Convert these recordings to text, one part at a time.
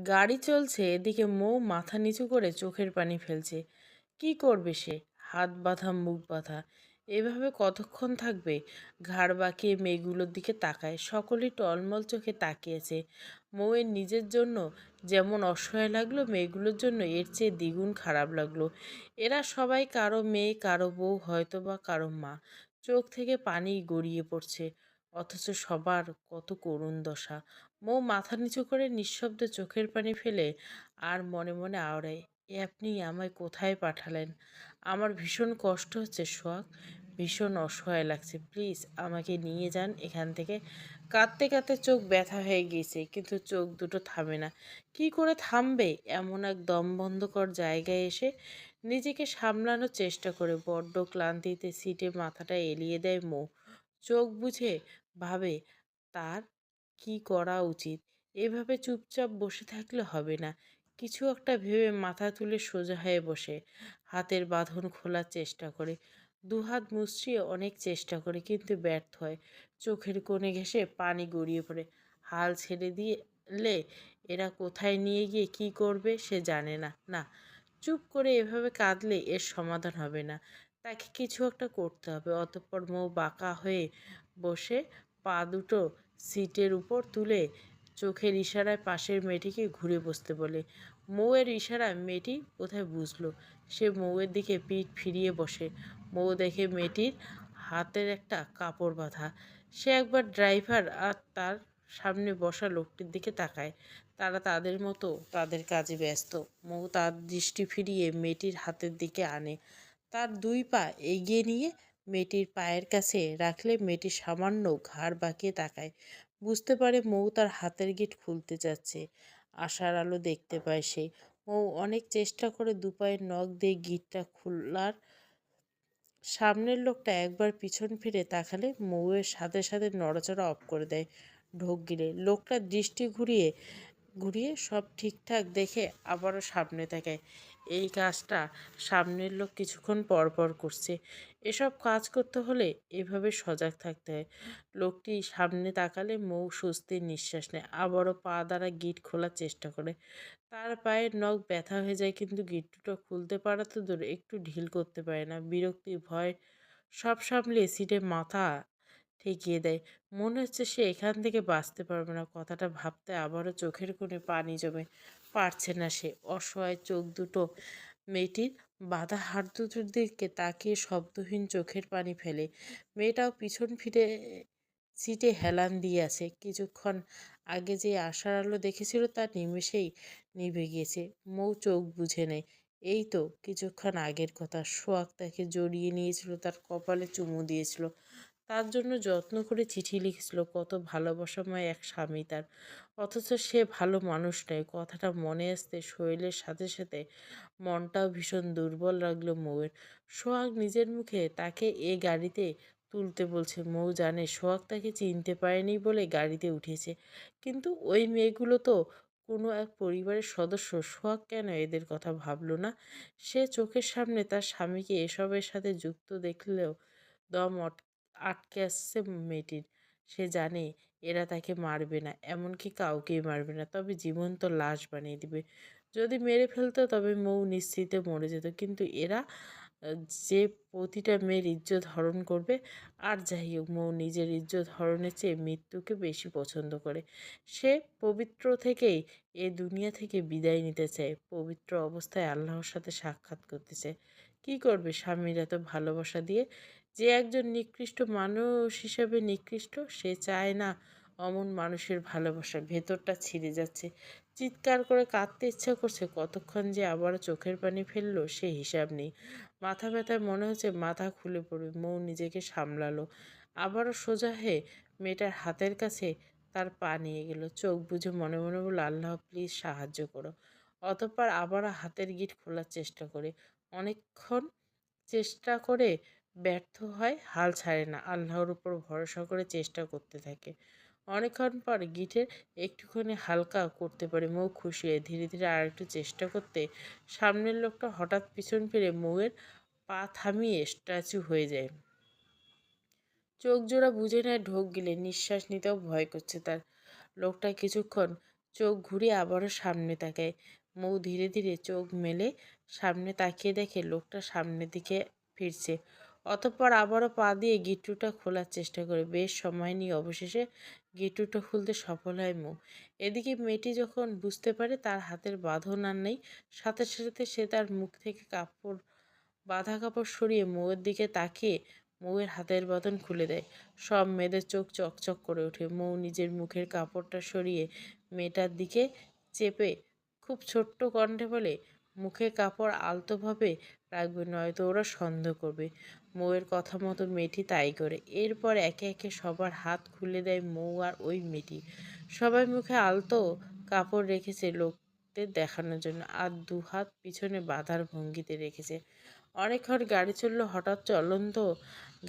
গাড়ি চলছে, এদিকে মৌ মাথা নিচু করে চোখের পানি ফেলছে। কি করবে সে? হাত বাঁধা, মুখ বাঁধা। এভাবে কতক্ষণ থাকবে? ঘাড় বাঁকিয়ে মেয়েগুলোর দিকে তাকায়। সকলেই টলমল চোখে তাকিয়েছে। মৌয়ের নিজের জন্য যেমন অসহায় লাগলো, মেয়েগুলোর জন্য এর চেয়ে দ্বিগুণ খারাপ লাগলো। এরা সবাই কারো মেয়ে, কারো বউ, হয়তো বা কারো মা। চোখ থেকে পানি গড়িয়ে পড়ছে, অথচ সবার কত করুণ দশা। মৌ মাথা নিচু করে নিঃশব্দে চোখের পানি ফেলে আর মনে মনে আওড়ায়, এ আপনি আমায় কোথায় পাঠালেন? আমার ভীষণ কষ্ট হচ্ছে সোহাগ, ভীষণ অসহায় লাগছে, প্লিজ আমাকে নিয়ে যান এখান থেকে। কাঁদতে কাঁদতে চোখ ব্যথা হয়ে গিয়েছে, কিন্তু চোখ দুটো থামে না। কি করে থামবে এমন এক দমবন্ধকর জায়গায় এসে? নিজেকে সামলানোর চেষ্টা করে বড্ড ক্লান্তিতে সিটে মাথাটা এলিয়ে দেয় মৌ। চোখ বুঝে ভাবে তার কি করা উচিত। এভাবে চুপচাপ বসে থাকলে হবে না। কিছু একটা ভেবে মাথা তুলে সোজা হয়ে বসে হাতের বাঁধন খোলার চেষ্টা করে। দুহাত মুচড়িয়ে অনেক চেষ্টা করে, কিন্তু ব্যর্থ হয়। চোখের কোণে ঘেঁষে পানি গড়িয়ে পড়ে। হাল ছেড়ে দিলে এরা কোথায় নিয়ে গিয়ে কি করবে সে জানে না। না, চুপ করে এভাবে কাঁদলে এর সমাধান হবে না। তাকে কিছু একটা করতে হবে। অতঃপর মৌ বাঁকা হয়ে বসে পা দুটো সিটের উপর তুলে চোখের ইশারায় পাশের মেয়েটিকে ঘুরে বসতে বলে। মৌয়ের ইশারায় মেয়েটি কোথায় বুঝলো। সে মৌয়ের দিকে পিঠ ফিরিয়ে বসে। মৌ দেখে মেয়েটির হাতের একটা কাপড় বাঁধা। সে একবার ড্রাইভার আর তার সামনে বসা লোকটির দিকে তাকায়। তারা তাদের মতো তাদের কাজে ব্যস্ত। মৌ তার দৃষ্টি ফিরিয়ে মেয়েটির হাতের দিকে আনে। তার দুই পা এগিয়ে নিয়ে মেয়েটির পায়ের কাছে রাখলে মেয়েটি সামান্য ঘাড় বাঁকিয়ে তাকায়। বুঝতে পারে মৌ তার হাতের গিঁট খুলতে যাচ্ছে। আশার আলো দেখতে পায় সে। মৌ অনেক চেষ্টা করে দুপায়ের নখ দিয়ে গিঁটটা খোলার। সামনের লোকটা একবার পিছন ফিরে তাকালে মৌয়ের সাথে সাথে নড়াচড়া অফ করে দেয়। ঢোক গিলে লোকটার দৃষ্টি ঘুরিয়ে ঘুরিয়ে সব ঠিকঠাক দেখে আবারও সামনে তাকায়। এই কাজটা সামনের লোক কিছুক্ষণ পর পর করছে। এসব কাজ করতে হলে এভাবে সজাগ থাকতে হয়। লোকটি সামনে তাকালে মৌ স্বস্তির নিঃশ্বাস নেয়। আবারও পা দ্বারা গিঁট খোলার চেষ্টা করে। তার পায়ের নখ ব্যথা হয়ে যায়, কিন্তু গিট দুটো খুলতে পারা তো দূর, একটু ঢিল করতে পারে না। বিরক্তি, ভয় সব সামলিয়ে সিটে মাথা ঠেকিয়ে দেয়। মনে হচ্ছে সে এখান থেকে বাঁচতে পারবে না। কথাটা ভাবতে আবারও চোখের কোণে পানি জমে। পারছে না সে। অসহায় চোখ দুটো মেয়েটির বাঁধা হাত দুটোর দিকে তাকিয়ে শব্দহীন চোখের পানি ফেলে। মেয়েটাও পিছন ফিরে সিটে হেলান দিয়ে আছে। কিছুক্ষণ আগে যে আশার আলো দেখেছিল তা নিমেষেই নিভে গিয়েছে। মৌ চোখ বুজে নেয়। এই তো কিছুক্ষণ আগের কথা। সোহাগ তাকে জড়িয়ে নিয়েছিল, তার কপালে চুমু দিয়েছিল, তার জন্য যত্ন করে চিঠি লিখেছিল। কত ভালোবাসাময় এক স্বামী তার। অথচ সে ভালো মানুষ নয়। কথাটা মনে আসতে শরীরের সাথে সাথে মনটাও ভীষণ দুর্বল লাগলো মৌয়ের। সোহাগ নিজের মুখে তাকে এ গাড়িতে তুলতে বলছে। মৌ জানে সোহাগ তাকে চিনতে পারেনি বলে গাড়িতে উঠেছে, কিন্তু ওই মেয়েগুলো তো কোনো এক পরিবারের সদস্য। সোহাগ কেন এদের কথা ভাবল না? সে চোখের সামনে তার স্বামীকে এসবের সাথে যুক্ত দেখলেও দম আটকে আসছে মেয়েটির। সে জানে এরা তাকে মারবে না, এমনকি কাউকেই মারবে না, তবে জীবন্ত লাশ বানিয়ে দিবে। যদি মেরে ফেলতো তবে মৌ নিশ্চিতে মরে যেত, কিন্তু এরা যে প্রতিটা মেয়ের ইজ্জত হরণ করবে। আর যাই হোক, মৌ নিজের ইজ্জত হরণের চেয়ে মৃত্যুকে বেশি পছন্দ করে। সে পবিত্র থেকেই এ দুনিয়া থেকে বিদায় নিতে চায়। পবিত্র অবস্থায় আল্লাহর সাথে সাক্ষাৎ করতে চায়। কী করবে স্বামীর এত ভালোবাসা দিয়ে? যে একজন নিকৃষ্ট মানুষ হিসেবে নিকৃষ্ট, সে চায় না অমন মানুষের ভালোবাসা। ভেতরটা ছিঁড়ে যাচ্ছে। চিৎকার করে কাঁদতে ইচ্ছা করছে। কতক্ষণ যে আবারও চোখের পানি ফেললো সে হিসাব নেই। মাথা ব্যথায় মনে হচ্ছে মাথা খুলে পড়বে। মৌ নিজেকে সামলালো। আবারও সোজা হয়ে মেয়েটার হাতের কাছে তার পা নিয়ে গেল। চোখ বুজে মনে মনে বলল, আল্লাহ প্লিজ সাহায্য করো। অতঃপর আবারও হাতের গিঁট খোলার চেষ্টা করে। অনেকক্ষণ চেষ্টা করে ব্যর্থ হয়, হাল ছাড়ে না। আল্লাহর উপর ভরসা করে চেষ্টা করতে থাকে। অনেকক্ষণ পর গিটের একটুখানি হালকা করতে পারে। মৌ খুশি হয়ে ধীরে ধীরে আর একটু চেষ্টা করতে সামনের লোকটা হঠাৎ পিছন ফিরে মৌয়ের পা থামিয়ে স্ট্যাচু হয়ে যায়। চোখ জোড়া বুজে নেয়, ঢোক গিলে। নিঃশ্বাস নিতেও ভয় করছে তার। লোকটা কিছুক্ষণ চোখ ঘুরিয়ে আবারও সামনে তাকায়। মৌ ধীরে ধীরে চোখ মেলে সামনে তাকিয়ে দেখে লোকটা সামনের দিকে ফিরছে। অতঃপর আবারও পা দিয়ে গিট্টুটা খোলার চেষ্টা করে। বেশ সময় নিয়ে অবশেষে গিট্টুটা খুলতে সফল হয় মৌ। এদিকে মেয়েটি যখন বুঝতে পারে তার হাতের বাঁধন আর নেই, সাথে সাথে সে তার মুখ থেকে বাঁধা কাপড় সরিয়ে মৌয়ের দিকে তাকিয়ে মৌয়ের হাতের বাঁধন খুলে দেয়। সব মেয়েদের চোখ চকচক করে ওঠে। মৌ নিজের মুখের কাপড়টা সরিয়ে মেয়েটার দিকে চেপে খুব ছোট্ট কণ্ঠে বলে, মুখে কাপড় আলতোভাবে রাখবে, নয়তো ওরা সন্দেহ করবে। মৌয়ের কথা মতো মেয়েটি তাই করে। এরপর একে একে সবার হাত খুলে দেয় মৌ আর ওই মেয়েটি। সবাই মুখে আলতো কাপড় রেখেছে লোকদের দেখানোর জন্য, আর দু হাত পিছনে বাঁধার ভঙ্গিতে রেখেছে। অনেকক্ষণ গাড়ি চলল। হঠাৎ চলন্ত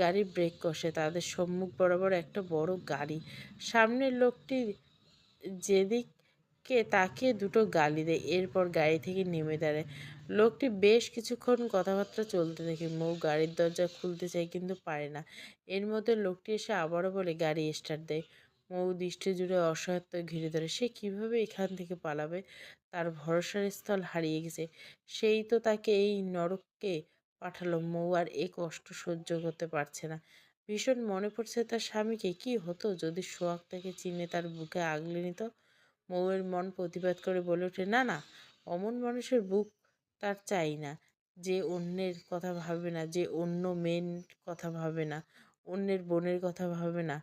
গাড়ি ব্রেক কষে। তাদের সম্মুখ বরাবর একটা বড় গাড়ি। সামনের লোকটি যেদিকে তাকিয়ে দুটো গালি দেয়, এরপর গাড়ি থেকে নেমে দাঁড়ায়। লোকটি বেশ কিছুক্ষণ কথাবার্তা চলতে থাকে। মৌ গাড়ির দরজা খুলতে চায় কিন্তু পারে না। এর মধ্যে লোকটি এসে আবারও বলে গাড়ি স্টার্ট দেয়। মৌ দৃষ্টি জুড়ে অসহায়ত্ব ঘিরে ধরে। সে কিভাবে এখান থেকে পালাবে? তার ভরসার স্থল হারিয়ে গেছে। সেই তো তাকে এই নরকে পাঠালো। মৌ আর এ কষ্ট সহ্য করতে পারছে না। ভীষণ মনে পড়ছে তার স্বামীকে। কি হতো যদি সোহাগ তাকে চিনে তার বুকে আগলে নিত? মৌয়ের মন প্রতিবাদ করে বলে ওঠে, না না, অমন মানুষের বুক তার চাই না, যে অন্যের কথা ভাবে না, যে অন্য মেয়ের কথা ভাবে না, অন্যের বোনের কথা ভাবে না,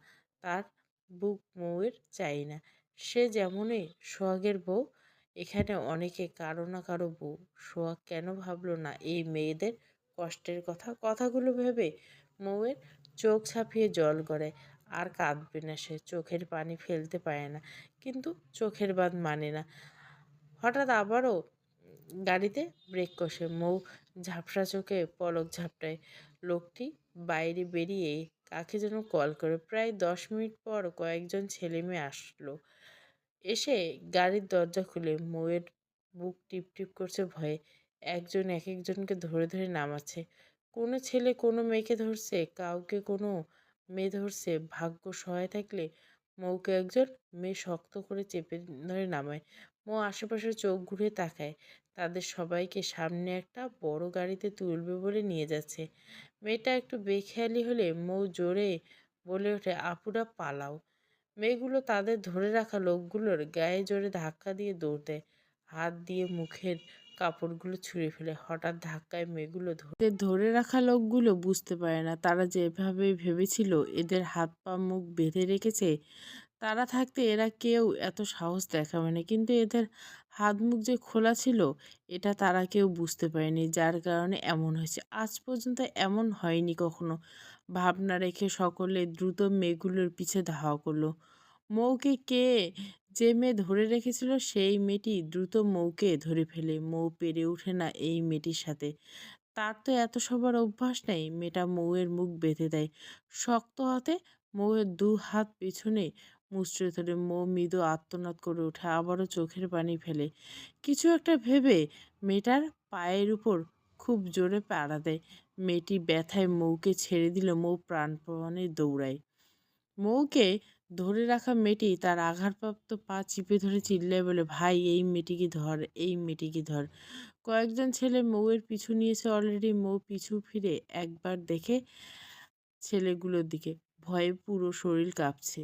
তার বুক মৌয়ের চাই না। সে যেমনই সোহাগের বউ, এখানে অনেকে কারো না কারো বউ। সোহাগ কেন ভাবলো না এই মেয়েদের কষ্টের কথা? কথাগুলো ভেবে মৌয়ের চোখ ছাপিয়ে জল গড়ায়। আর কাঁদবে না সে, চোখের পানি ফেলতে পারে না, কিন্তু চোখের বাঁধ মানে না। হঠাৎ আবারও গাড়িতে ব্রেক কষে। মৌ ঝাপসা চোখে পলক ঝাপটায়। লোকটি বাইরে বেরিয়ে কাকে যেন কল করে। প্রায় 10 মিনিট পর কয়েকজন ছেলে মেয়ে আসলো। এসে গাড়ির দরজা খুলে। মৌয়ের বুক টিপটিপ করছে ভয়ে। একজন এক একজনকে ধরে ধরে নামাচ্ছে। কোনো ছেলে কোনো মেয়েকে ধরছে, কাউকে কোনো মেয়ে ধরছে। ভাগ্য সহায় থাকলে মৌকে একজন মেয়ে শক্ত করে চেপে ধরে নামায়। মৌ আশেপাশে চোখ ঘুরে তাকায়। তাদের সবাইকে সামনে একটা বড় গাড়িতে তুলবে বলে নিয়ে যাচ্ছে। মেয়েটা একটু বেখেয়ালি হলে মৌ জোরে বলে ওঠে, আপুরা পালাও। মেয়েগুলো তাদের ধরে রাখা লোকগুলোর গায়ে জোরে ধাক্কা দিয়ে দৌড় দেয়। হাত দিয়ে মুখের কাপড়গুলো ছুঁড়ে ফেলে। হঠাৎ ধাক্কায় মেয়েগুলো এদের ধরে রাখা লোকগুলো বুঝতে পারে না তারা যেভাবে ভেবেছিল এদের হাত পা মুখ বেঁধে রেখেছে, তারা থাকতে এরা কেউ এত সাহস দেখাবে না। কিন্তু এদের হাত মুখ যে খোলা ছিল, এটা তারা কেউ বুঝতে পারেনি, যার কারণে এমন হয়েছে। আজ পর্যন্ত এমন হয়নি কখনো। ভাবনা রেখে সকলে দ্রুত মেয়েগুলোর পিছে ধাওয়া করলো। মৌকে যে মেয়ে ধরে রেখেছিল সেই মেয়েটি দ্রুত মৌকে ধরে ফেলে। মৌ পেরে ওঠে না এই মেয়েটির সাথে। তার তো এত সবার অভ্যাস নেই। মেয়েটা মৌয়ের মুখ বেঁধে দেয় শক্ত হাতে। মৌয়ের দু হাত পেছনে মুচড়ে ধরে। মৌ মৃদু আর্তনাদ করে ওঠে, আবারও চোখের পানি ফেলে। কিছু একটা ভেবে মেয়েটার পায়ের উপর খুব জোরে পাড়া দেয়। মেয়েটি ব্যথায় মৌকে ছেড়ে দিল। মৌ প্রাণপণে দৌড়ায়। মৌকে ধরে রাখা মেয়েটি তার আঘাতপ্রাপ্ত পা চিপে ধরে চিল্লায় বলে, ভাই এই মেয়েটিকে ধর, এই মেয়েটিকে ধর। কয়েকজন ছেলে মৌয়ের পিছু নিয়েছে অলরেডি। মৌ পিছু ফিরে একবার দেখে ছেলেগুলোর দিকে। ভয়ে পুরো শরীর কাঁপছে।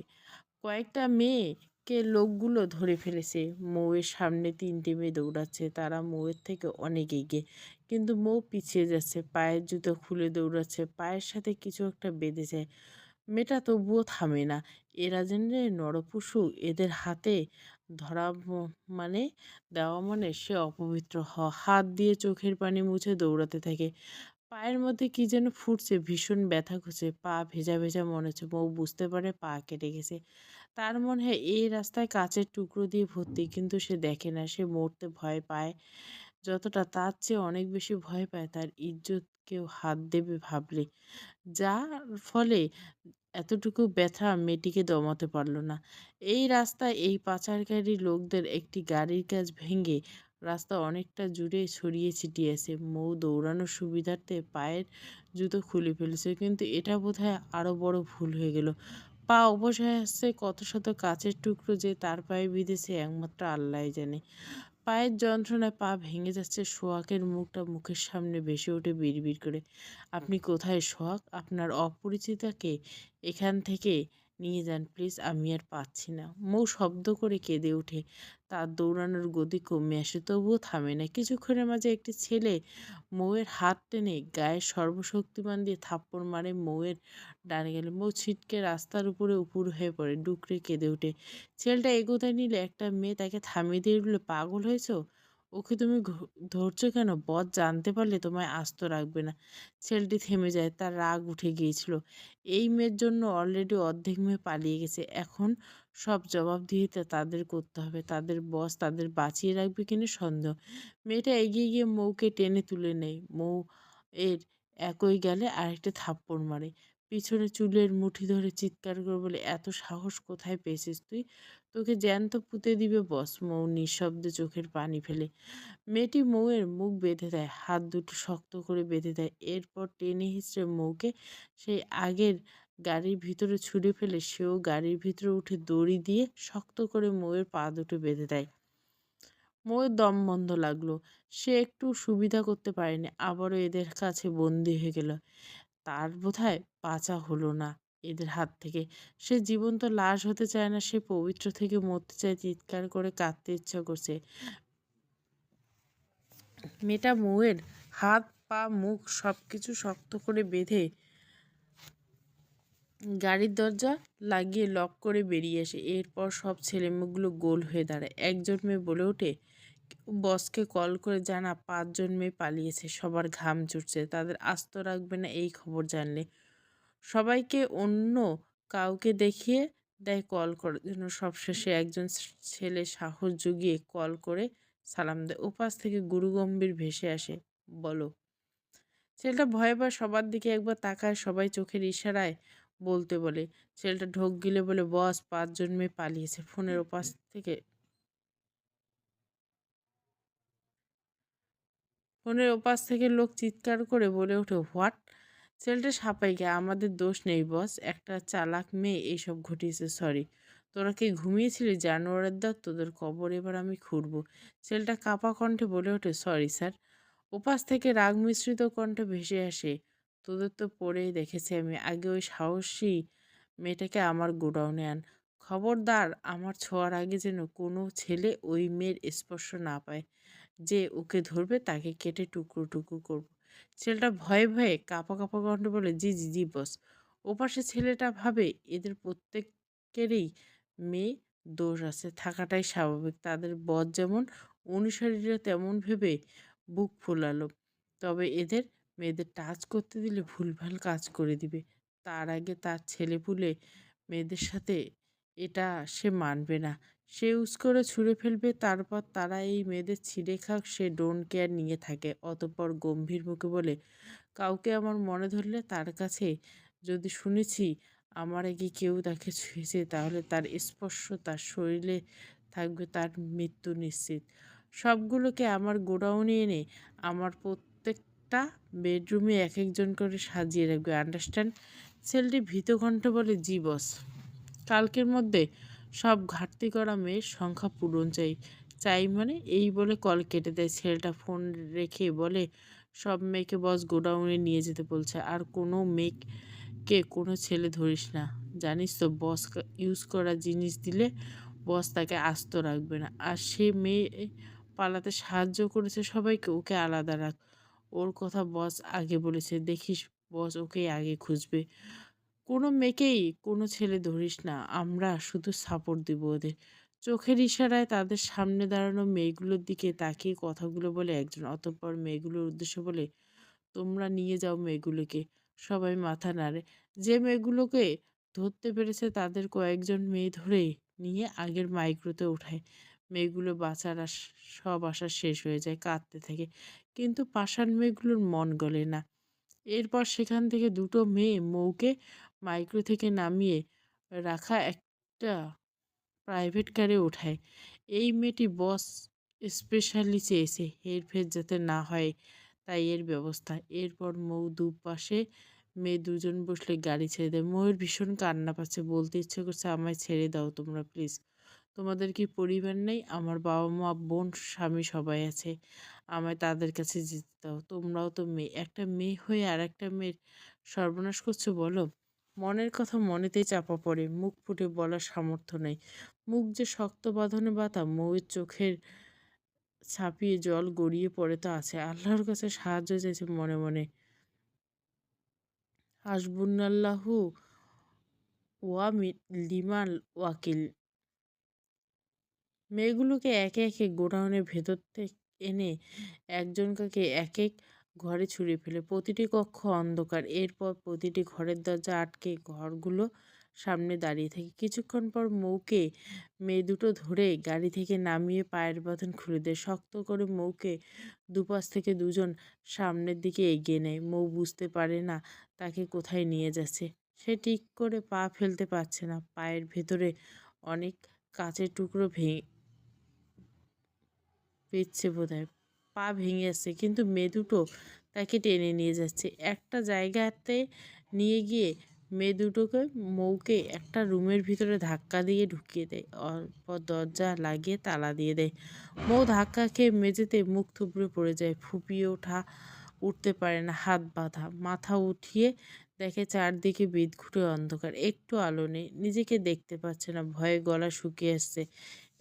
কয়েকটা মেয়েকে লোকগুলো ধরে ফেলেছে। মৌয়ের সামনে 3টে মেয়ে দৌড়াচ্ছে। তারা মৌয়ের থেকে অনেক এগিয়ে, কিন্তু মৌ পিছিয়ে যাচ্ছে। পায়ের জুতো খুলে দৌড়াচ্ছে, পায়ের সাথে কিছু একটা বেঁধে যায়। মেয়েটা তবুও থামে না। এরা যেন নরপশু, এদের হাতে ধরা মানে দেওয়া মানে সে অপবিত্র হাত দিয়ে চোখের পানি মুছে দৌড়াতে থাকে। পায়ের মধ্যে কি যেন ফুটছে, ভীষণ ব্যথা করছে। পা ভেজা ভেজা মনে হচ্ছে। মৌ বুঝতে পারে পা কেটে গেছে। তার মনে হয় এই রাস্তায় কাচের টুকরো দিয়ে ভর্তি, কিন্তু সে দেখে না। সে মরতে ভয় পায় যতটা, তার চেয়ে অনেক বেশি ভয় পায় তার ইজ্জত কেউ হাত দেবে ভাবলে। যার ফলে এতটুকু ব্যথা মেয়েটিকে দমাতে পারল না। এই রাস্তায় এই পাচারকারী লোকদের একটি গাড়ির কাঁচ ভেঙে রাস্তা অনেকটা জুড়ে ছড়িয়ে ছিটিয়েছে। মৌ দৌড়ানোর সুবিধার্থে পায়ের জুতো খুলে ফেলেছে, কিন্তু এটা বোধহয় আরও বড় ভুল হয়ে গেল। পা অবশ হয়ে আসছে, কত শত কাচের টুকরো যে তার পায়ে বিঁধেছে একমাত্র আল্লাহই জানে। পায়ের যন্ত্রণায় পা ভেঙে যাচ্ছে। সোহাগের মুখটা মুখের সামনে ভেসে ওঠে বিড়বিড় করে। আপনি কোথায় সোহাগ? আপনার অপরিচিতাকে এখান থেকে নিয়ে যান প্লিজ, আমি আর পাচ্ছি না। মৌ শব্দ করে কেঁদে ওঠে। তার দৌড়ানোর গতি কমে আসে, তবুও থামে না। কিছুক্ষণের মাঝে একটি ছেলে মৌয়ের হাত টেনে গায়ের সর্বশক্তিমান দিয়ে থাপ্পড় মারে মৌয়ের ডানে গেলে। মৌ ছিটকে রাস্তার উপরে উপুড় হয়ে পড়ে, ডুকরে কেঁদে ওঠে। ছেলেটা এগোতে নিলে একটা মেয়ে তাকে থামিয়ে দিয়ে বলল, পাগল হয়েছো? ওকে তুমি ধরছো কেন? বস জানতে পারলে তোমায় আস্ত রাখবে না। ছেলেটি থেমে যায়, তার রাগ উঠে গিয়েছিল। এই মেয়ের জন্য অলরেডি অর্ধেক মেয়ে পালিয়ে গেছে। এখন সব জবাবদিহিতা তাদের করতে হবে। তাদের বস তাদের বাঁচিয়ে রাখবে কিনা সন্দেহ। মেয়েটা এগিয়ে গিয়ে মৌকে টেনে তুলে নেয়। মৌ এর একই গেলে আরেকটা থাপ্পড় মারে। পিছনে চুলের মুঠি ধরে চিৎকার করে বলে, এত সাহস কোথায় পেয়েছিস তুই? তোকে জ্যান্ত পুঁতে দিবে বস। মৌ নিঃশব্দে চোখের পানি ফেলে। মেয়েটি মৌয়ের মুখ বেঁধে দেয়, হাত দুটো শক্ত করে বেঁধে দেয়। এরপর টেনে হিঁচড়ে মৌকে সেই আগের গাড়ির ভিতরে ছুঁড়ে ফেলে সেও গাড়ির ভিতরে উঠে দড়ি দিয়ে শক্ত করে মৌয়ের পা দুটো বেঁধে দেয়। মৌয়ের দম বন্ধ লাগলো। সে একটু সুবিধা করতে পারেনি, আবারও এদের কাছে বন্দি হয়ে গেল। তার বোধহয় বাঁচা হলো না এদের হাত থেকে। সে জীবন্ত লাশ হতে চায় না, সে পবিত্র থেকে মরতে চায়। চিৎকার করে কাঁদতে ইচ্ছা করছে। মেয়েটা মৌয়ের হাত পা মুখ সব কিছু শক্ত করে বেঁধে গাড়ির দরজা লাগিয়ে লক করে বেরিয়ে আসে। এরপর সব ছেলেমেয়েগুলো গোল হয়ে দাঁড়ায়। একজন মেয়ে বলে ওঠে, বসকে কল করে জানা 5জন মেয়ে পালিয়েছে। সবার ঘাম ছুটছে, তাদের আস্ত রাখবে না এই খবর জানলে। সবাইকে অন্য কাউকে দেখিয়ে দেয় কল করার জন্য। সবশেষে একজন ছেলে সাহস জুগিয়ে কল করে সালাম দেয়। ওপাশ থেকে গুরুগম্ভীর ভেসে আসে, বলো। ছেলেটা ভয়ে ভয়ে সবার দিকে একবার তাকায়, সবাই চোখের ইশারায় বলতে বলে। ছেলেটা ঢোক গিলে বলে, বস 5জন মেয়ে পালিয়েছে। ফোনের ওপাশ থেকে লোক চিৎকার করে বলে ওঠে, হোয়াট? ছেলেটা সাপাই গায়ে, আমাদের দোষ নেই বস, একটা চালাক মেয়ে এইসব ঘটিয়েছে। সরি। তোরা কি ঘুমিয়েছিলি জানোয়ারের দল? তোদের কবর এবার আমি খুঁড়ব। ছেলেটা কাঁপা কণ্ঠে বলে ওঠে, সরি স্যার। ওপাশ থেকে রাগ মিশ্রিত কণ্ঠে ভেসে আসে, তোদের তো পড়েই দেখেছি আমি। আগে ওই সাহসী মেয়েটাকে আমার গোডাউনে আন। খবরদার, আমার ছোঁয়ার আগে যেন কোনো ছেলে ওই মেয়ের স্পর্শ না পায়। যে ওকে ধরবে তাকে কেটে টুকরো টুকরো করব। ছেলেটা ভয়ে ভয়ে কাঁপা কাঁপা কণ্ঠে বলে, জি জি জি বস। ওপাশে ছেলেটা ভাবে এদের প্রত্যেকেরই মেয়ে দোষ আছে, থাকাটাই স্বাভাবিক। তাদের বস যেমন অনুসারীরা তেমন ভেবে বুক ফুলালো। তবে এদের মেয়েদের টাচ করতে দিলে ভুলভাল কাজ করে দিবে। তার আগে তার ছেলেপুলে মেয়েদের সাথে এটা সে মানবে না। সে করে ছুঁড়ে ফেলবে, তারপর তারা এই মেয়েদের ছিঁড়ে খাক, সে ডোন্ট কেয়ার নিয়ে থাকে। অতঃপর গম্ভীর মুখে বলে, কাউকে আমার মনে ধরলে তার কাছে যদি শুনেছি আমার আগে কেউ তাকে ছুঁয়েছে, তাহলে তার স্পর্শ তার শরীরে থাকবে, তার মৃত্যু নিশ্চিত। সবগুলোকে আমার গোডাউনে এনে আমার প্রত্যেকটা বেডরুমে এক একজন করে সাজিয়ে রাখবে, আন্ডারস্ট্যান্ড? ছেলেটি ভীতকণ্ঠে বলে, জি বস। কালকের মধ্যে সব ঘাটতি করা মেয়ের সংখ্যা পূরণ চাই। চাই মানে? এই বলে কল কেটে দেয়। ছেলেটা ফোন রেখে বলে, সব মেয়েকে বস গোডাউনে নিয়ে যেতে বলছে। আর কোনো মেয়েকে কোনো ছেলে ধরিস না। জানিস তো, বস ইউজ করা জিনিস দিলে বস তাকে আস্ত রাখবে না। আর সে মেয়ে পালাতে সাহায্য করেছে সবাইকে, ওকে আলাদা রাখ। ওর কথা বস আগে বলেছে, দেখিস বস ওকেই আগে খুঁজবে। কোনো মেয়েকেই কোনো ছেলে ধরিস না, আমরা শুধু সাপোর্ট দিব ওদের। চোখের ইশারায় তাদের সামনে দাঁড়ানো মেয়েগুলোর দিকে তাকিয়ে কথাগুলো বলে একজন। অতঃপর মেয়েগুলোর উদ্দেশ্য বলে, তোমরা নিয়ে যাও মেয়েগুলোকে। সবাই মাথা নাড়ে। যে মেয়েগুলোকে ধরতে পেরেছে তাদের কয়েকজন মেয়ে ধরে নিয়ে আগের মাইক্রোতে ওঠায়। মেয়েগুলো বাঁচার সব আশা শেষ হয়ে যায়, কাঁদতে থাকে। কিন্তু পাষাণ মেয়েগুলোর মন গলে না। এরপর সেখান থেকে দুটো মেয়ে মৌকে মাইক্রো থেকে নামিয়ে রাখা একটা প্রাইভেট কারে ওঠায়। এই মেয়েটি বস স্পেশালি চেয়েছে হেরফের যাতে না হয়, তাই এর ব্যবস্থা। এরপর মৌ দুপাশে মেয়ে দুজন বসলে গাড়ি ছেড়ে দেয়। ময়ূর ভীষণ কান্না পাচ্ছে, বলতে ইচ্ছে করছে, আমায় ছেড়ে দাও তোমরা প্লিজ। তোমাদের কি পরিবার নেই? আমার বাবা মা বোন স্বামী সবাই আছে, আমায় তাদের কাছে যেতে দাও। তোমরাও তো মেয়ে, একটা মেয়ে হয়ে আর একটা মেয়ের সর্বনাশ করছো বলো। মনের কথা মনেতেই চাপা পড়ে, মুখ ফুটে বলার সামর্থ্য নেই। মুখ যে শক্ত বাঁধনে বাঁধা, মৌয়ের চোখের ছাপিয়ে জল গড়িয়ে পড়ে তো আছে। আল্লাহর কাছে সাহায্য চাইছে মনে মনে। হাসবুনাল্লাহু লিমাল ওয়াকিল। মেয়েগুলোকে একে একে গোডাউনের ভেতর থেকে এনে একজনকে এক এক ঘরে ছুঁড়ে ফেলে। প্রতিটি কক্ষ অন্ধকার। এরপর প্রতিটি ঘরের দরজা আটকে ঘরগুলো সামনে দাঁড়িয়ে থাকে। কিছুক্ষণ পর মৌকে মেয়ে দুটো ধরে গাড়ি থেকে নামিয়ে পায়ের বাঁধন খুলে দেয়। শক্ত করে মৌকে দুপাশ থেকে দুজন সামনের দিকে এগিয়ে নেয়। মৌ বুঝতে পারে না তাকে কোথায় নিয়ে যাচ্ছে। সে ঠিক করে পা ফেলতে পারছে না। পায়ের ভেতরে অনেক কাঁচের টুকরো পেয়েছে বোধহয়। পা ভেঙে যাচ্ছে, কিন্তু মেয়ে দুটো তাকে টেনে নিয়ে যাচ্ছে। একটা জায়গাতে নিয়ে গিয়ে মেয়ে দুটোকে মৌকে একটা রুমের ভিতরে ধাক্কা দিয়ে ঢুকিয়ে দেয়। অল্প দরজা লাগিয়ে তালা দিয়ে দেয়। মৌ ধাক্কা খেয়ে মেঝেতে মুখ থুবড়ে পড়ে যায়। ফুপিয়ে উঠতে পারে না, হাত বাঁধা। মাথা উঠিয়ে দেখে চারদিকে বিদঘুটে অন্ধকার, একটু আলো নেই। নিজেকে দেখতে পাচ্ছে না, ভয়ে গলা শুকিয়ে আসছে।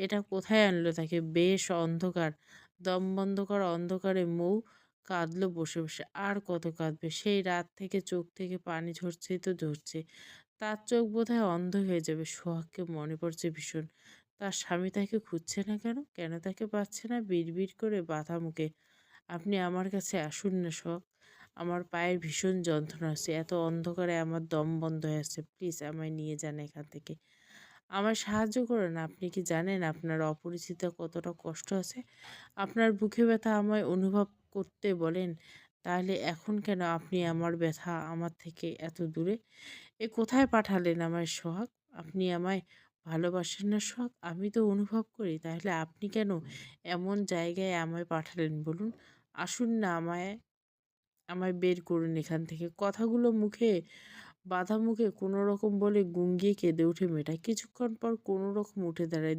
এটা কোথায় আনলো তাকে? বেশ অন্ধকার, দম বন্ধ করা অন্ধকারে মৌ কাঁদলো বসে বসে। আর কত কাঁদবে? সেই রাত থেকে চোখ থেকে পানি ঝরছেই তো ঝরছে। তার চোখ বোধহয় অন্ধ হয়ে যাবে। সোহাগকে মনে পড়ছে ভীষণ। তার স্বামী তাকে খুঁজছে না কেন? কেন তাকে পাচ্ছে না? বিড়বিড় করে বাধা মুখে, আপনি আমার কাছে আসুন না সোহাগ। আমার পায়ের ভীষণ যন্ত্রণা হচ্ছে। এত অন্ধকারে আমার দম বন্ধ হয়ে আসছে। প্লিজ আমায় নিয়ে যান এখান থেকে। আমায় সাহায্য করুন। আপনি কি জানেন আপনার অপরিচিত কতটা কষ্ট আছে? আপনার বুকে ব্যথা আমায় অনুভব করতে বলেন। তাহলে এখন কেন আপনি আমার ব্যথা আমার থেকে এত দূরে? এ কোথায় পাঠালেন আমায় সোহাগ? আপনি আমায় ভালোবাসেন না সোহাগ? আমি তো অনুভব করি। তাহলে আপনি কেন এমন জায়গায় আমায় পাঠালেন বলুন? আসুন না, আমায় আমায় বের করুন এখান থেকে। কথাগুলো বাধা মুখে কোনো রকম বলে গুঙ্গিয়ে কেঁদে ওঠে মেয়েটা। কিছুক্ষণ পর কোনো রকম উঠে দাঁড়ায়।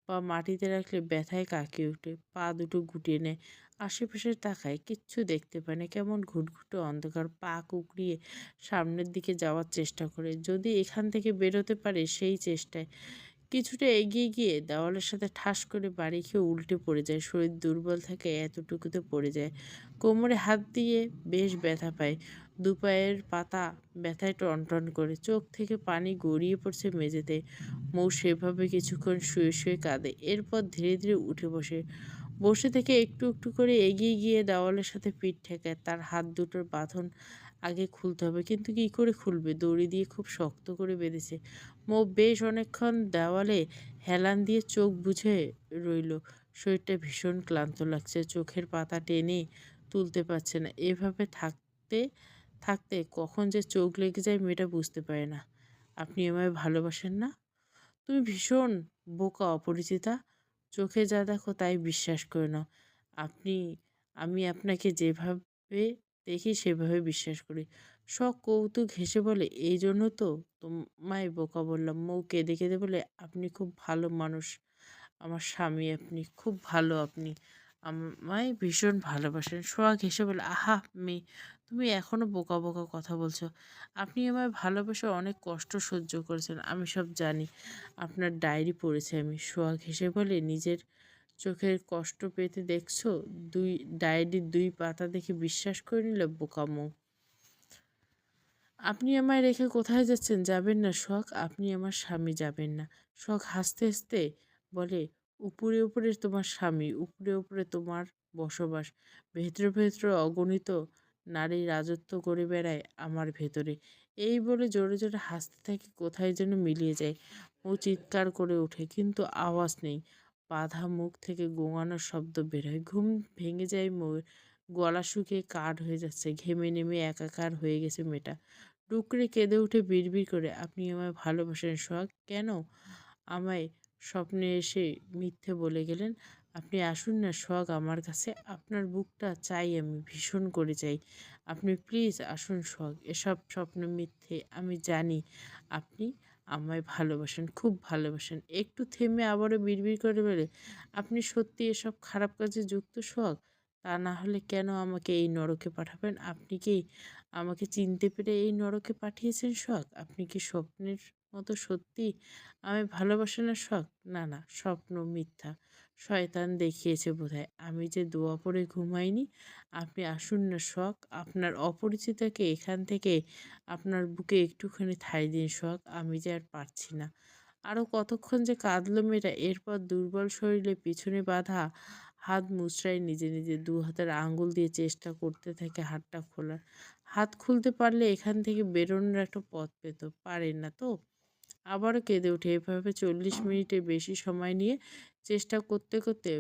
পা মাটিতে রাখলে ব্যথায় কাঁকিয়ে ওঠে। পা দুটো গুটিয়ে নেয়। আশেপাশে তাকায়, কিচ্ছু দেখতে পায় না। কেমন ঘুটঘুটে অন্ধকার। পা কুঁকড়িয়ে সামনের দিকে যাওয়ার চেষ্টা করে, যদি এখান থেকে বেরোতে পারে সেই চেষ্টায়। কিছুটা এগিয়ে গিয়ে দেওয়ালের সাথে ঠাস করে বাড়ি খেয়ে উল্টে পড়ে যায়। শরীর দুর্বল থাকে, এতটুকুতে পড়ে যায়। কোমরে হাত দিয়ে বেশ ব্যথা পায়। দুপায়ের পাতা ব্যথায় টনটন করে। চোখ থেকে পানি গড়িয়ে পড়ছে মেঝেতে। মৌ সেভাবে কিছুক্ষণ শুয়ে শুয়ে কাঁদে। এরপর ধীরে ধীরে উঠে বসে। বসে থেকে একটু একটু করে এগিয়ে গিয়ে দেওয়ালের সাথে পিঠ ঠেকায়। তার হাত দুটোর বাঁধন আগে খুলতে হবে, কিন্তু কী করে খুলবে? দড়ি দিয়ে খুব শক্ত করে বেঁধেছে। মৌ বেশ অনেকক্ষণ দেওয়ালে হেলান দিয়ে চোখ বুজে রইল। শরীরটা ভীষণ ক্লান্ত লাগছে। চোখের পাতা টেনে তুলতে পারছে না। এভাবে থাকতে থাকতে কখন যে চোখ লেগে যায় মেয়েটা বুঝতে পারে না। আপনি আমায় ভালোবাসেন না? তুমি ভীষণ বোকা অপরিচিতা। চোখে যা দেখো তাই বিশ্বাস করে নাও। আপনি আমি আপনাকে যেভাবে দেখি সেভাবে বিশ্বাস করি। কৌতুক হেসে বলে, এই জন্য তো তোমায় বোকা বললাম। মৌ কেঁদে কেঁদে বলে, আপনি খুব ভালো মানুষ। আমার স্বামী আপনি, খুব ভালো আপনি। আমায় ভীষণ ভালোবাসেন। সোহাগ হেসে বলে, আহা মেয়ে, তুমি এখনো বোকা বোকা কথা বলছো। আপনি আমায় ভালোবেসে অনেক কষ্ট সহ্য করেছেন, আমি সব জানি। আপনার ডায়েরি পড়েছি আমি। সোহাগ হেসে বলে, নিজের চোখের কষ্ট পেতে দেখছো? ডায়েরির 2 পাতা দেখে বিশ্বাস করে নিলে বোকামো। আপনি আমায় রেখে কোথায় যাচ্ছেন? যাবেন না সোহাগ, আপনি আমার স্বামী, যাবেন না। সোহাগ হাসতে হাসতে বলে, উপরে উপরে তোমার স্বামী, উপরে উপরে তোমার বসবাস, ভেতরে ভেতরে অগণিত নারী রাজত্ব করে বেড়ায় আমার ভেতরে। এই বলে জোরে জোরে হাসতে থাকে, কোথায় যেন মিলিয়ে যায়। ও চিৎকার করে ওঠে, কিন্তু আওয়াজ নেই। বাঁধা মুখ থেকে গোঙানোর শব্দ বের হয়। ঘুম ভেঙে যায় ময়ূর। গলা শুকিয়ে কাঠ হয়ে যাচ্ছে। ঘেমে নেমে একাকার হয়ে গেছে মেয়েটা। ডুকরে কেঁদে উঠে বিড়বিড় করে, আপনি আমায় ভালোবাসেন সোহাগ? কেন আমায় স্বপ্নে এসে মিথ্যে বলে গেলেন? আপনি আসুন না সোহাগ আমার কাছে, আপনার বুকটা চাই, আমি ভীষণ করে চাই। আপনি প্লিজ আসুন সোহাগ, এসব স্বপ্ন মিথ্যে, আমি জানি আপনি আমায় ভালোবাসেন, খুব ভালোবাসেন। একটু থেমে আবারও বিড়বিড় করে বলে, আপনি সত্যি এসব খারাপ কাজে যুক্ত সোহাগ? তা না হলে কেন আমাকে এই নরকে পাঠাবেন? আপনি কি আমাকে চিনতে পেরে এই নরকে পাঠিয়েছেন সোহাগ? আপনি কি স্বপ্নের মতো সত্যি আমায় ভালোবাসেন না সোহাগ? না না, স্বপ্ন মিথ্যা, শয়তান দেখিয়েছে বোধহয়। আমি যে দোয়া পড়ে ঘুমাইনি। আপনি আসুন না সোহাগ, আপনার অপরিচিতাকে এখান থেকে আপনার বুকে একটুখানি ঠাঁই দিন সোহাগ, আমি যে আর পারছি না। আরও কতক্ষণ যে কাঁদল মেয়েটা। এরপর দুর্বল শরীরে পিছনে বাঁধা হাত মুচড়ায় নিজে নিজে, দু হাতের আঙ্গুল দিয়ে চেষ্টা করতে থাকে হাতটা খোলার। হাত খুলতে পারলে এখান থেকে বেরোনোর একটা পথ পেত, পারেন না তো। আবারও কেঁদে ওঠে। এভাবে 40 মিনিটের বেশি সময় নিয়ে চেষ্টা করতে করতে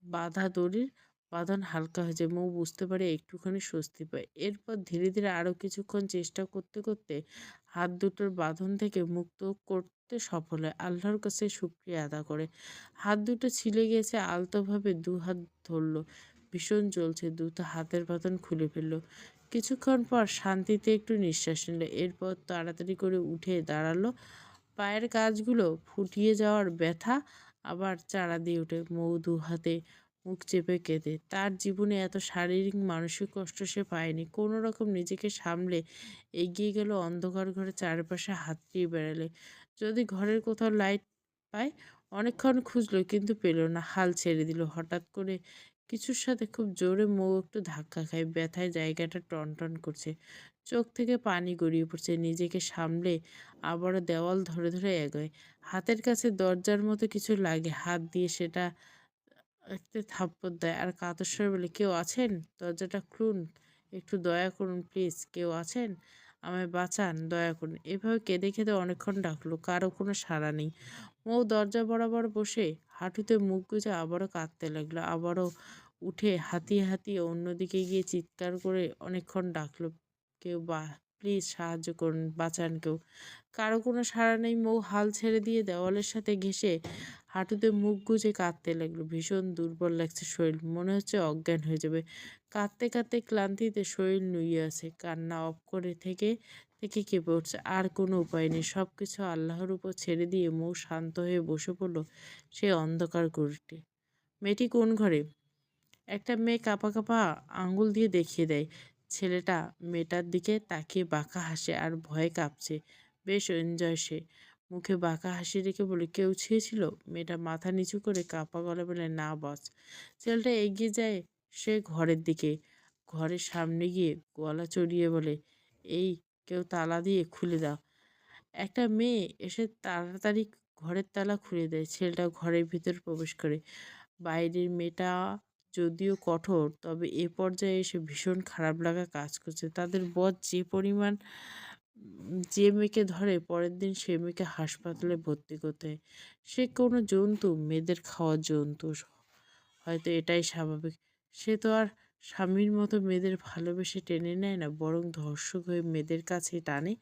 বাঁধা দড়ির বাঁধন হালকা হয়ে যায়। মৌ বুঝতে পারে, একটুখানি স্বস্তি পায়। এরপর ধীরে ধীরে আরও কিছুক্ষণ চেষ্টা করতে করতে হাত দুটোর বাঁধন থেকে মুক্ত করতে সফল হয়। আল্লাহর কাছে শুকরিয়া আদা করে। হাত দুটো ছিলে গিয়েছে, আলতোভাবে দু হাত ধরল। ভীষণ জ্বলছে, দ্রুত হাতের বাঁধন খুলে ফেলল। কিছুক্ষণ পর শান্তিতে একটু নিঃশ্বাস নিল। এরপর তাড়াতাড়ি করে উঠে দাঁড়ালো। পায়ের কাছগুলো ফুটিয়ে যাওয়ার ব্যথা আবার চাড়া দিয়ে ওঠে। মৌ দু হাতে মুখ চেপে কেঁদে। তার জীবনে এত শারীরিক মানসিক কষ্ট সে পায়নি। কোনো রকম নিজেকে সামলে এগিয়ে গেল অন্ধকার ঘরে, চারপাশে হাত দিয়ে বেড়ালে যদি ঘরের কোথাও লাইট পায়। অনেকক্ষণ খুঁজলো কিন্তু পেল না, হাল ছেড়ে দিল। হঠাৎ করে কিছুর সাথে খুব জোরে মৌ একটু ধাক্কা খায়, ব্যথায় জায়গাটা টনটন করছে, চোখ থেকে পানি গড়িয়ে পড়ছে। নিজেকে সামলে আবারও দেওয়াল ধরে ধরে এগোয়। হাতের কাছে দরজার মতো কিছু লাগে, হাত দিয়ে সেটা একটা থাপ্পড় দেয় আর কাতর স্বরে বলে, কেউ আছেন? দরজাটা খুলুন, একটু দয়া করুন প্লিজ, কেউ আছেন? আমায় বাঁচান, দয়া করুন। এভাবে কেঁদে কেঁদে অনেকক্ষণ ডাকলো, কারো কোনো সাড়া নেই। মৌ দরজা বরাবর বসে হাঁটুতে মুখ গুজে আবারও কাঁদতে লাগলো। আবারও উঠে হাতিয়ে হাতিয়ে অন্যদিকে গিয়ে চিৎকার করে অনেকক্ষণ ডাকলো, কেউ প্লিজ সাহায্য করুন, বাঁচান কেউ। কারো কোনো সাড়া নেই। মৌ হাল ছেড়ে দিয়ে দেওয়ালের সাথে ঘেঁষে হাঁটুতে মুখ গুজে কাঁদতে লাগলো। ভীষণ দুর্বল লাগছে শরীর, মনে হচ্ছে অজ্ঞান হয়ে যাবে। কাঁদতে কাঁদতে ক্লান্তিতে শরীর নুয়ে আছে, কান্না অফ করে থেকে থেকে কেঁপে উঠছে। আর কোনো উপায় নেই, সব কিছু আল্লাহর উপর ছেড়ে দিয়ে মৌ শান্ত হয়ে বসে পড়ল সেই অন্ধকার ঘরটি। মেয়েটি কোন ঘরে? একটা মেয়ে কাঁপা কাঁপা আঙুল দিয়ে দেখিয়ে দেয়। ছেলেটা মেয়েটার দিকে তাকিয়ে বাঁকা হাসে আর ভয়ে কাঁপছে। বেশ এনজয় সে। মুখে বাঁকা হাসি রেখে বলে, কেউ ছেয়েছিল? মেয়েটা মাথা নিচু করে কাঁপা গলা বলে, না বস। ছেলেটা এগিয়ে যায় সে ঘরের দিকে। ঘরের সামনে গিয়ে গলা চড়িয়ে বলে, এই, কেউ তালা দিয়ে খুলে দাও। একটা মেয়ে এসে তাড়াতাড়ি ঘরের তালা খুলে দেয়। ছেলেটা ঘরের ভিতর প্রবেশ করে। বাইরের মেয়েটা যদিও কঠোর, তবে এ পর্যায়ে এসে ভীষণ খারাপ লাগা কাজ করছে। তাদের বর যে পরিমাণ যে মেয়েকে ধরে পরের দিন সে মেয়েকে হাসপাতালে ভর্তি করতে হয়। সে কোনো জন্তু, মেয়েদের খাওয়ার জন্তু। হয়তো এটাই স্বাভাবিক। সে তো আর স্বামীর মতো মেয়েদের ভালোবেসে টেনে নেয় না, বরং ধর্ষক হয়ে মেয়েদের কাছে টানে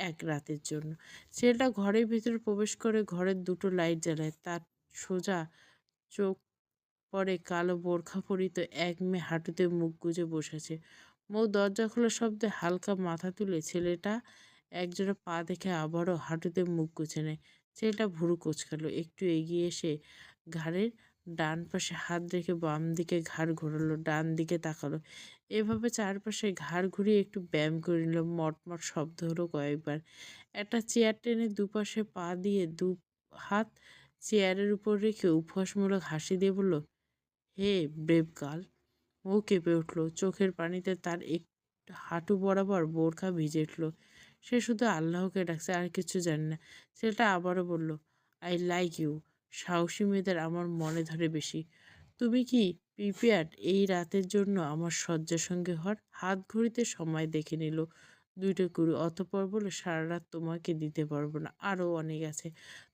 এক রাতের জন্য। ছেলেটা ঘরের ভিতরে প্রবেশ করে ঘরের দুটো লাইট জ্বালায়। তার সোজা চোখ পরে কালো বোরখা পরিত এক মেয়ে হাঁটুতে মুখ গুজে বসেছে। মৌ দরজা খোলার শব্দে হালকা মাথা তুলে ছেলেটা একজোড়া পা দেখে আবারও হাঁটুতে মুখ গুজে নেয়। ছেলেটা ভুরু কোঁচকালো, একটু এগিয়ে এসে ঘাড়ের ডান পাশে হাত রেখে বাম দিকে ঘাড় ঘোরালো, ডান দিকে তাকালো। এভাবে চারপাশে ঘাড় ঘুরিয়ে একটু ব্যায়াম করে নিল। মটমট শব্দ হলো কয়েকবার। একটা চেয়ার টেনে দুপাশে পা দিয়ে দু হাত চেয়ারের উপর রেখে উপহাসমূলক হাসি দিয়ে বলল, হে ব্রেভ গার্ল। ও কেঁপে উঠল, চোখের পানিতে তার এক হাঁটু বরাবর বোরখা ভিজে উঠল। সে শুধু আল্লাহকে ডাকছে, আর কিছু জানে না। ছেলেটা আবারও বলল, আই লাইক ইউ। সাহসী মেয়েদের আমার মনে ধরে বেশি। তুমি কি প্রিপেয়ার্ড এই রাতের জন্য আমার শয্যা সঙ্গী হওয়ার? হাত ঘড়িতে সময় দেখে নিল, 2টা 20। অতঃপর বলে, সারা রাত তোমাকে দিতে পারবো না, আরও অনেক আছে।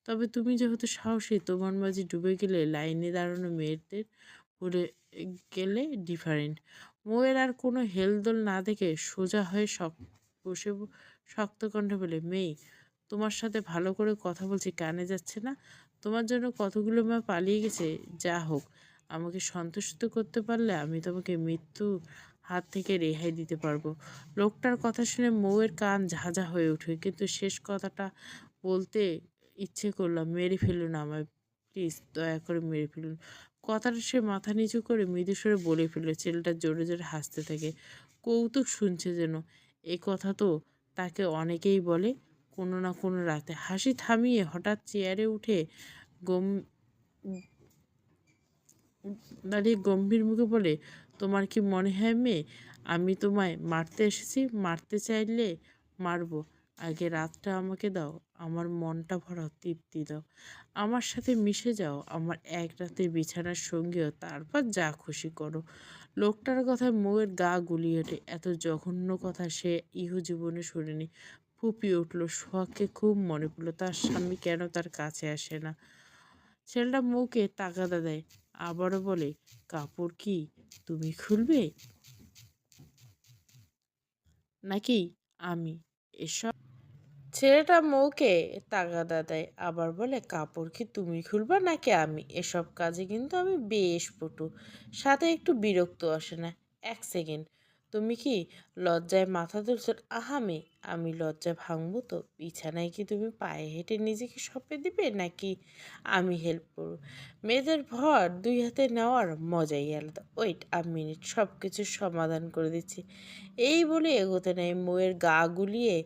তবে তুমি যেহেতু সাহসী, তোমার মাঝে ডুবে গেলে লাইনে দাঁড়ানো মেয়েদের ভুলে গেলে ডিফারেন্ট। মৌয়ের আর কোনো হেলদোল না দেখে সোজা হয়ে বসে শক্ত কণ্ঠে বলে, মেয়ে, তোমার সাথে ভালো করে কথা বলছি, কানে যাচ্ছে না? তোমার জন্য কতগুলো মেয়ে পালিয়ে গেছে। যা হোক, আমাকে সন্তুষ্ট করতে পারলে আমি তোমাকে মৃত্যু হাত থেকে রেহাই দিতে পারবো। লোকটার কথা শুনে মৌয়ের কান ঝাঁঝা হয়ে ওঠে, কিন্তু শেষ কথাটা বলতে ইচ্ছে করলাম, মেরে ফেলুন আমায়, প্লিজ দয়া করে মেরে ফেলুন। কথাটা সে মাথা নিচু করে মৃদুস্বরে বলে ফেলল। ছেলেটা জোরে জোরে হাসতে থাকে, কৌতুক শুনছে যেন। এই কথা তো তাকে অনেকেই বলে কোনো না কোনো রাতে। হাসি থামিয়ে হঠাৎ চেয়ারে উঠে গম দাঁড়িয়ে গম্ভীর মুখে বলে, তোমার কি মনে হয় মেয়ে, আমি তোমায় মারতে এসেছি? মারতে চাইলে মারবো, আগে রাতটা আমাকে দাও, আমার মনটা ভরা তৃপ্তি দাও, আমার সাথে মিশে যাও, আমার এক রাতে বিছানার সঙ্গীও, তারপর যা খুশি করো। লোকটার কথায় মৌয়ের গা গুলিয়ে ওঠে। এত জঘন্য কথা সে ইহজীবনে শুনেনি। ফুপিয়ে উঠল। সোহাগকে খুব মনে পড়লো, তার স্বামী কেন তার কাছে আসে না। ছেলেটা মৌকে তাগাদা দেয়, আবারও বলে, কাপড় কি তুমি খুলবে নাকি আমি? এসব ছেলেটা মৌকে তাগাদা দেয়, আবার বলে, কাপড় কি তুমি খুলবা নাকি আমি? এসব কাজে কিন্তু আমি বেশ পটু। সাথে একটু বিরক্ত আসে না। এক সেকেন্ড, তুমি কি লজ্জায় মাথা তুলছো? আহামে, আমি লজ্জা ভাঙবো তো? বিছানায় কি তুমি পায়ে হেঁটে নিজেকে সঁপে দিবে নাকি আমি হেল্প করবো? মেয়েদের ভর দুই হাতে নেওয়ার মজাই আলাদা। ওয়েট আ মিনিট, সব কিছুর সমাধান করে দিচ্ছি। এই বলে এগোতে নেয়, মৌয়ের গা গুলিয়ে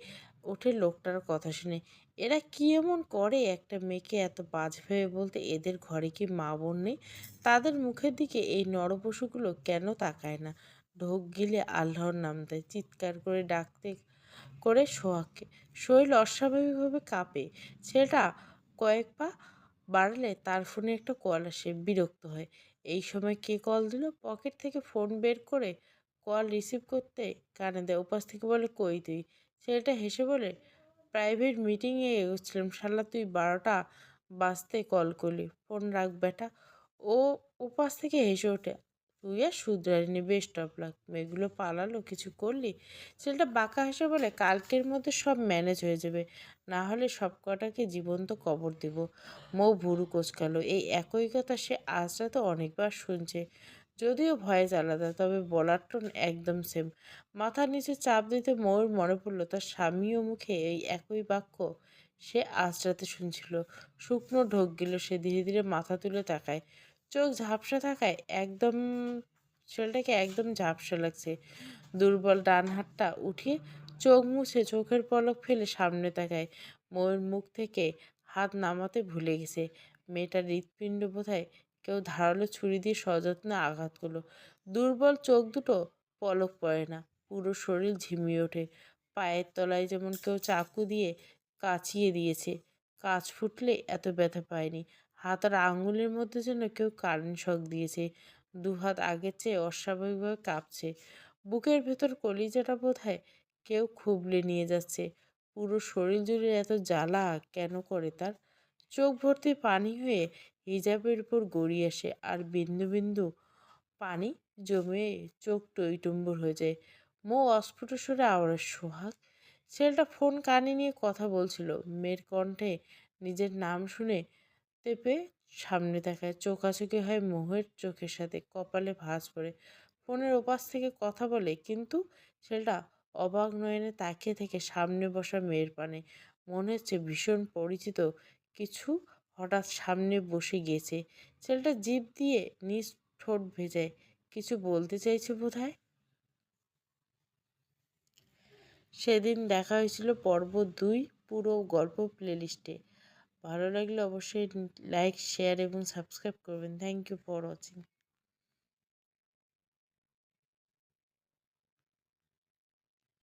ওঠে লোকটার কথা শুনে। এরা কি এমন করে একটা মেয়েকে এত বাজেভাবে বলতে? এদের ঘরে কি মা বোন নেই? তাদের মুখের দিকে এই নরপশুগুলো কেন তাকায় না? ঢোক গিলে আল্লাহর নাম দেয়, চিৎকার করে ডাকতে করে সোহাগকে। শরীর অস্বাভাবিকভাবে কাঁপে। ছেলেটা কয়েক পা বাড়ালে তার ফোনে একটা কল আসে, বিরক্ত হয়। এই সময় কে কল দিল? পকেট থেকে ফোন বের করে কল রিসিভ করতে কানে দেয়। উপাস থেকে বলে, কই তুই? ছেলেটা হেসে বলে, প্রাইভেট মিটিংয়ে এগোচ্ছিলাম, শালা তুই 12টা বাজতে কল করলি, ফোন রাখ বেটা। ও উপাস থেকে হেসে ওঠে, তুই আর শুধরাইনি, বেস্ট অফ লাক। মেয়েগুলো পালালো, কিছু করলি? ছেলেটা বাঁকা হেসে বলে, কালকের মধ্যে সব ম্যানেজ হয়ে যাবে, না হলে সব কটাকে জীবন্ত কবর দিব। মৌ ভুরু কোচকালো। এই একই কথা সে আজ রাতে অনেকবার শুনছে, যদিও ভয়েস আলাদা, তবে বলার টোন একদম সেম। মাথার নিচে চাপ দিতে মৌর মনে পড়ল তার স্বামীও মুখে এই একই বাক্য সে আজ রাতে শুনছিল। শুকনো ঢোক গেল। সে ধীরে ধীরে মাথা তুলে তাকায়। চোখ ঝাপসা থাকায় একদম ছেলেটাকে একদম ঝাপসা লাগছে। দুর্বল ডান হাতটা উঠিয়ে চোখ মুছে চোখের পলক ফেলে সামনে তাকায়। মৌয়ের মুখ থেকে হাত নামাতে ভুলে গেছে। মেয়েটার হৃৎপিণ্ড বোধহয় কেউ ধারালো ছুরি দিয়ে সযত্নে আঘাত করলো। দুর্বল চোখ দুটো পলক পড়ে না, পুরো শরীর ঝিমিয়ে ওঠে। পায়ের তলায় যেমন কেউ চাকু দিয়ে কাচিয়ে দিয়েছে। কাঁচ ফুটলে এত ব্যথা পায়নি। হাতের আঙুলের মধ্যে যেন কেউ কারেন্ট শক দিয়েছে। দুহাত আগের চেয়ে অস্বাভাবিকভাবে কাঁপছে। বুকের ভেতর কলিজাটা বোধহয় কেউ খুবলে নিয়ে যাচ্ছে। পুরো শরীর জুড়ে এত জ্বালা কেন করে তার? চোখ ভর্তি পানি হয়ে হিজাবের উপর গড়িয়ে আসে, আর বিন্দু বিন্দু পানি জমে চোখ টইটুম্বুর হয়ে যায়। মৌ অস্ফুট স্বরে আওড়ায়, সোহাগ। ছেলেটা ফোন কানে নিয়ে কথা বলছিল। মেয়ের কণ্ঠে নিজের নাম শুনে তেপে সামনে তাকায়। চোখাচোখি হয় মোহের চোখের সাথে, কপালে ভাঁজ পড়ে। ফোনের ওপাশ থেকে কথা বলে, কিন্তু ছেলেটা অবাক নয়নে তাকিয়ে থেকে সামনে বসা মেয়ের পানে। মনে হচ্ছে ভীষণ পরিচিত কিছু হঠাৎ সামনে বসে গিয়েছে। ছেলেটা জিভ দিয়ে নিজ ঠোঁট ভেজায়, কিছু বলতে চাইছে বোধহয়। সেদিন দেখা হয়েছিল পর্ব 2, পুরো গল্প প্লেলিস্টে। ভালো লাগলে অবশ্যই লাইক, শেয়ার এবং সাবস্ক্রাইব করবেন। Thank you for watching.